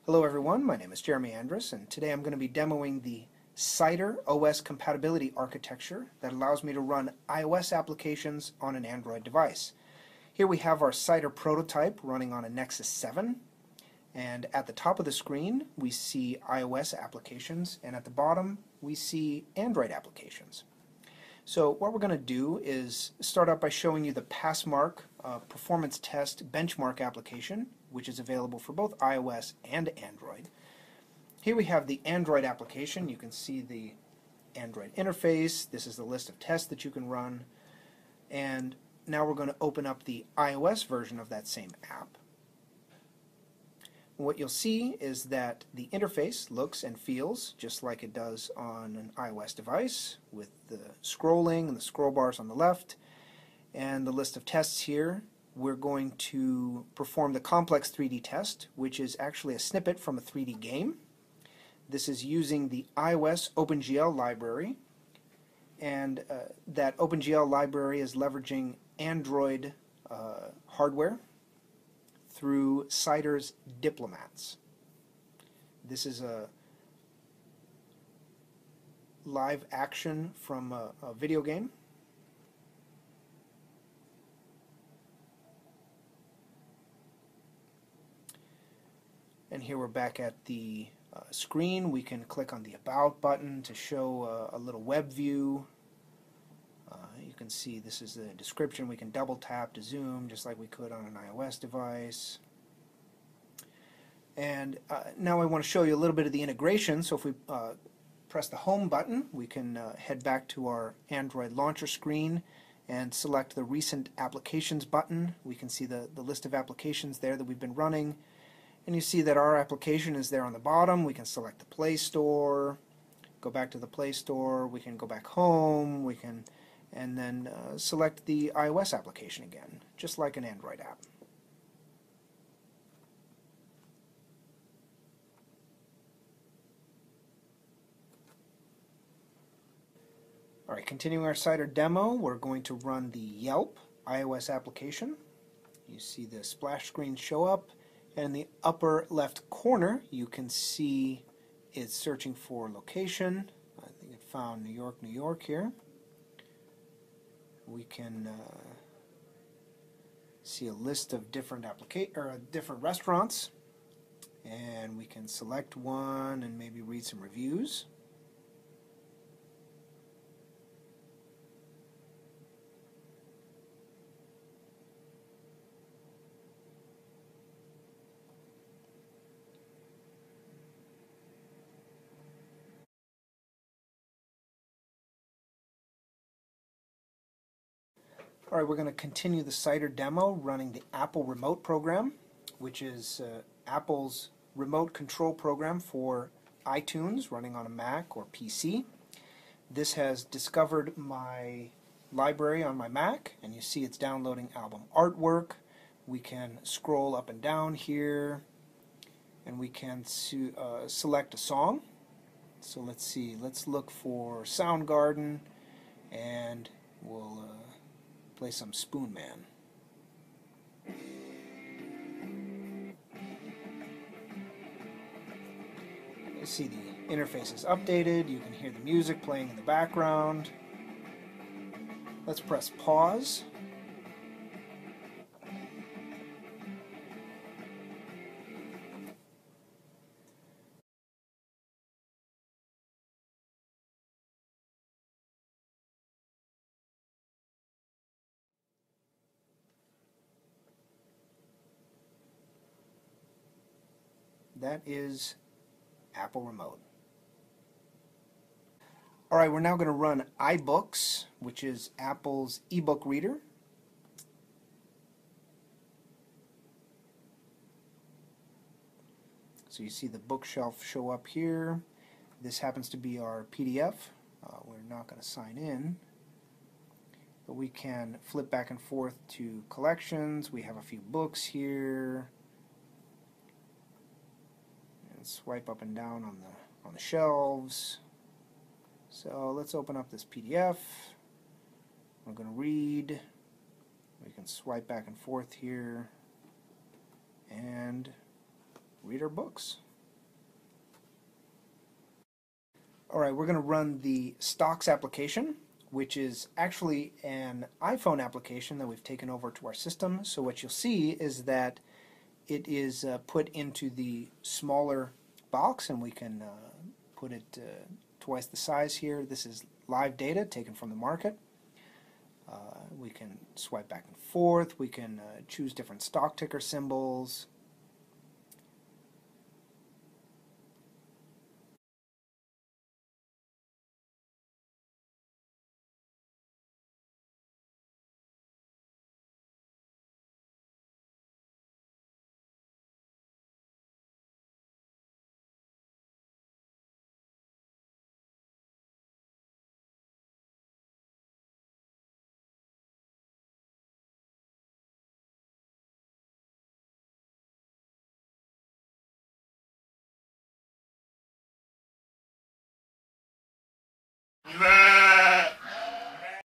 Hello everyone, my name is Jeremy Andrus, and today I'm going to be demoing the Cider OS compatibility architecture that allows me to run iOS applications on an Android device. Here we have our Cider prototype running on a Nexus 7, and at the top of the screen we see iOS applications, and at the bottom we see Android applications. So what we're going to do is start out by showing you the Passmark performance test benchmark application, which is available for both iOS and Android. Here we have the Android application. You can see the Android interface. This is the list of tests that you can run. And now we're going to open up the iOS version of that same app. What you'll see is that the interface looks and feels just like it does on an iOS device, with the scrolling and the scroll bars on the left and the list of tests here. We're going to perform the complex 3D test, which is actually a snippet from a 3D game. This is using the iOS OpenGL library, and that OpenGL library is leveraging Android hardware through Cider's Diplomats. This is a live action from a video game. And here we're back at the screen. We can click on the About button to show a little web view. You can see this is the description. We can double tap to zoom just like we could on an iOS device. And now I want to show you a little bit of the integration. So if we press the Home button, we can head back to our Android launcher screen and select the Recent Applications button. We can see the list of applications there that we've been running. And you see that our application is there on the bottom. We can select the Play Store, go back to the Play Store, we can go back home, we can, and then select the iOS application again, just like an Android app. Alright, continuing our Cider demo, we're going to run the Yelp iOS application. You see the splash screen show up. And in the upper left corner, you can see it's searching for location. I think it found New York, New York here. We can see a list of different different restaurants, and we can select one and maybe read some reviews. Alright, we're going to continue the Cider demo running the Apple Remote program, which is Apple's remote control program for iTunes running on a Mac or PC. This has discovered my library on my Mac, and you see it's downloading album artwork. We can scroll up and down here, and we can select a song. So let's see, let's look for Soundgarden, and we'll play some Spoon Man. You see the interface is updated. You can hear the music playing in the background. Let's press pause. That is Apple Remote. Alright, we're now going to run iBooks, which is Apple's ebook reader. So you see the bookshelf show up here. This happens to be our PDF. We're not going to sign in, but we can flip back and forth to collections. We have a few books here. Swipe up and down on the shelves. So let's open up this PDF. We're going to read. We can swipe back and forth here and read our books. Alright, we're going to run the stocks application, which is actually an iPhone application that we've taken over to our system. So what you'll see is that it is put into the smaller box, and we can put it twice the size here. This is live data taken from the market. We can swipe back and forth. We can choose different stock ticker symbols.